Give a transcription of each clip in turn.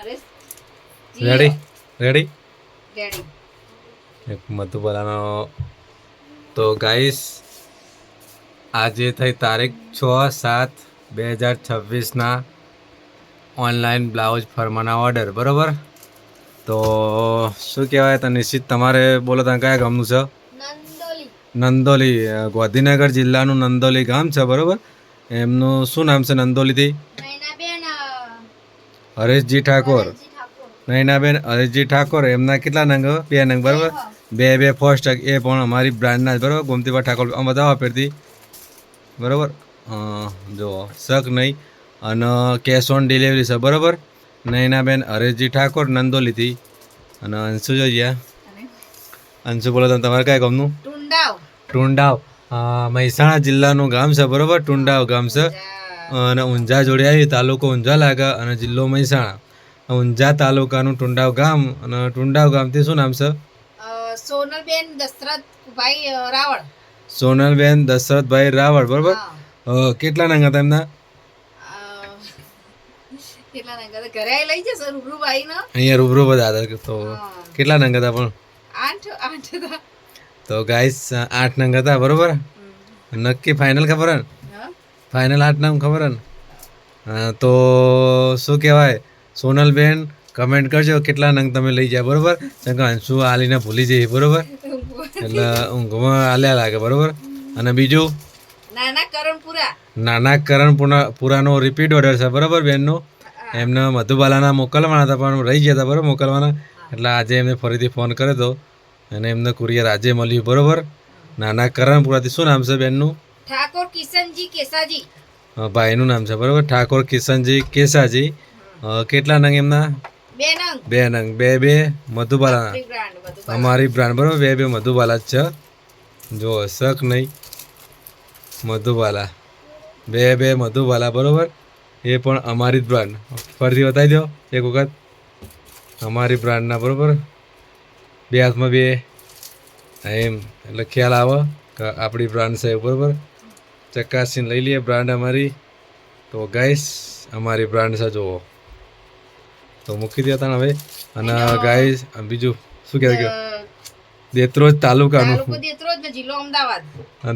Ready ready ready એક મધુબાલાનો તો guys આજે થઈ તારીખ 6/7/2026 ઓનલાઈન બ્લાઉઝ ફરમાના ઓર્ડર બરોબર. તો શું કહેવાય તો નિશ્ચિત તમારે બોલો તમે કયા ગામનું છે? નંદોલી ગાંધીનગર જિલ્લાનું નંદોલી ગામ છે બરોબર. એમનું શું નામ છે નંદોલીથી? હરેશજી ઠાકોર. નૈનાબેન હરેશજી ઠાકોર. એમના કેટલા નંગ? 2 નંગ બરાબર. બે ફર્સ્ટ એ પણ અમારી બ્રાન્ડના જ બરાબર. ગોમતીબા ઠાકોર આમ બધા વાપરતી બરાબર. જો શક નહીં અને કેશ ઓન ડિલિવરી છે બરાબર. નૈનાબેન હરેશજી ઠાકોર નંદોલીથી. અને અંશુ જોઈએ. અંશુ બોલો તમારે કયા ગામનું? ટુંડાવ. મહેસાણા જિલ્લાનું ગામ છે બરાબર. ટુંડાવ ગામ છે અને ઊંઝા જોડે આવી. તાલુકો ઊંઝા લાગે અને જિલ્લો મહેસાણા. ઊંઝા તાલુકાનું ટુંડાવ ગામ. અને ટુંડાવ ગામથી શું નામ છે? સોનલબેન દશરથભાઈ રાવળ. સોનલબેન દશરથભાઈ રાવળ બરાબર. કેટલા નંગ હતા એમના? કેટલા નંગ હતા? ઘરે લઈ જશો રૂબરૂ ભાઈ ને? અહીંયા રૂબરૂ બધા હતા. તો કેટલા નંગ હતા પણ? 8 હતા. તો ગાઈસ 8 નંગ હતા બરોબર. નક્કી ફાઇનલ ખબર હે? ફાઇનલ 8 નંગ ખબર હે ને? તો શું કહેવાય સોનલબેન કમેન્ટ કરજો કેટલા નંગ તમે લઈ જાય બરોબર. કેમ કે અંશુ આલીને ભૂલી જઈએ બરોબર. એટલે ઊંઘમાં આલ્યા લાગે બરોબર. અને બીજું નાના કરણપુરાનો રિપીટ ઓર્ડર છે બરાબર બેનનો. એમને મધુબાલાના મોકલવાના હતા પણ રહી ગયા હતા બરાબર મોકલવાના. એટલે આજે એમને ફરીથી ફોન કર્યો હતો અને એમને કુરિયર આજે મળ્યું બરાબર. નાના કરણપુરાથી. શું નામ છે બેનનું? ઠાકોર કિશનજી કેસાજી. ભાઈનું નામ છે બરાબર. ઠાકોર કિશનજી કેસાજી. કેટલા નંગ એમના? 2 નંગ. બે મધુબાલા અમારી બ્રાન્ડ બરાબર. બે મધુબાલા જ છે. જો શક નહીં મધુબાલા. બે મધુબાલા બરાબર. એ પણ અમારી જ બ્રાન્ડ. ફરીથી બતાવી દો એક વખત. અમારી બ્રાન્ડના બરાબર. બે હાથમાં બે એમ એટલે ખ્યાલ આવે કે આપણી બ્રાન્ડ છે બરાબર. ચકાસીને લઈ લઈએ બ્રાન્ડ અમારી. તો ગાઈસ અમારી બ્રાન્ડ છે જુઓ. તો મૂકી દે હતા હવે. અને ગાઈસ બીજું શું કહેવાય? દેત્રોજ તાલુકાનું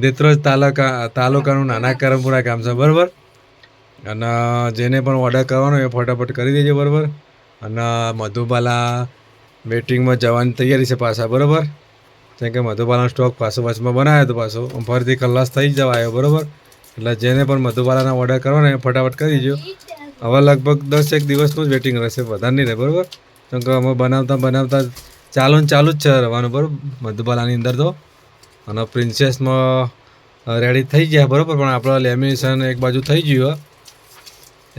દેત્રોજ તાલુકાનું નાના કરમપુરા ગામ છે બરાબર. અને જેને પણ ઓર્ડર કરવાનો એ ફટાફટ કરી દેજો બરાબર. અને મધુબાલા વેટિંગમાં જવાની તૈયારી છે પાછા બરાબર. જેમ કે મધુબાલાનો સ્ટોક પાછો વચમાં બનાવ્યો હતો પાછો ફરીથી ખલાસ થઈ જવા આવ્યો બરાબર. એટલે જેને પણ મધુબાલાના ઓર્ડર કરવાનો એ ફટાફટ કરી દેજો. હવે લગભગ 10 દિવસનું જ વેટિંગ રહેશે વધારે નહીં રહે બરાબર. કેમ કે અમે બનાવતા ચાલુ જ છે રહેવાનું બરાબર મધુબાલાની અંદર તો. અને પ્રિન્સેસમાં રેડી થઈ ગયા બરાબર. પણ આપણે લેમિનેશન એક બાજુ થઈ ગયું.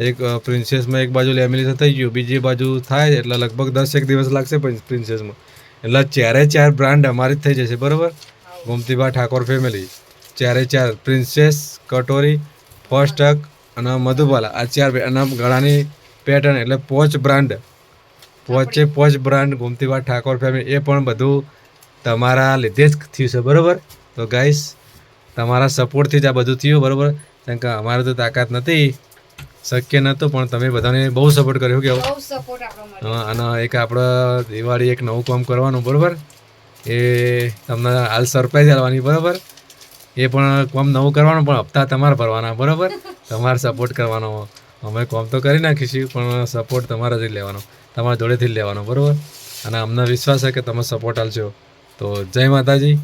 એક પ્રિન્સેસમાં એક બાજુ લેમિનેશન થઈ ગયું. બીજી બાજુ થાય એટલે લગભગ 10 દિવસ લાગશે પ્રિન્સેસમાં. એટલે 4 બ્રાન્ડ અમારી જ થઈ જશે બરાબર. ગોમતીબા ઠાકોર ફેમિલી 4 પ્રિન્સેસ કટોરી ફર્સ્ટક અને મધુબાલા આ 4 અને ગળાની પેટર્ન એટલે 5 બ્રાન્ડ. પોચ બ્રાન્ડ ગોમતીબા ઠાકોર ફેમિલી. એ પણ બધું તમારા લીધે જ થયું છે બરાબર. તો ગાઈસ તમારા સપોર્ટથી જ આ બધું થયું બરાબર. કેમ કે અમારે તો તાકાત નથી શક્ય નહોતું પણ તમે બધાને બહુ સપોર્ટ કર્યો કે અને એક આપણે દિવાળી એક નવું કામ કરવાનું બરાબર. એ તમને હાલ સરપ્રાઈઝ આવવાની બરાબર. એ પણ કામ નવું કરવાનું પણ હપ્તા તમારે ભરવાના બરાબર. તમારે સપોર્ટ કરવાનો. અમે કામ તો કરી નાખીશું પણ સપોર્ટ તમારે જ લેવાનો. તમારા જોડેથી જ લેવાનો બરાબર. અને અમને વિશ્વાસ છે કે તમે સપોર્ટ આપજો. તો જય માતાજી.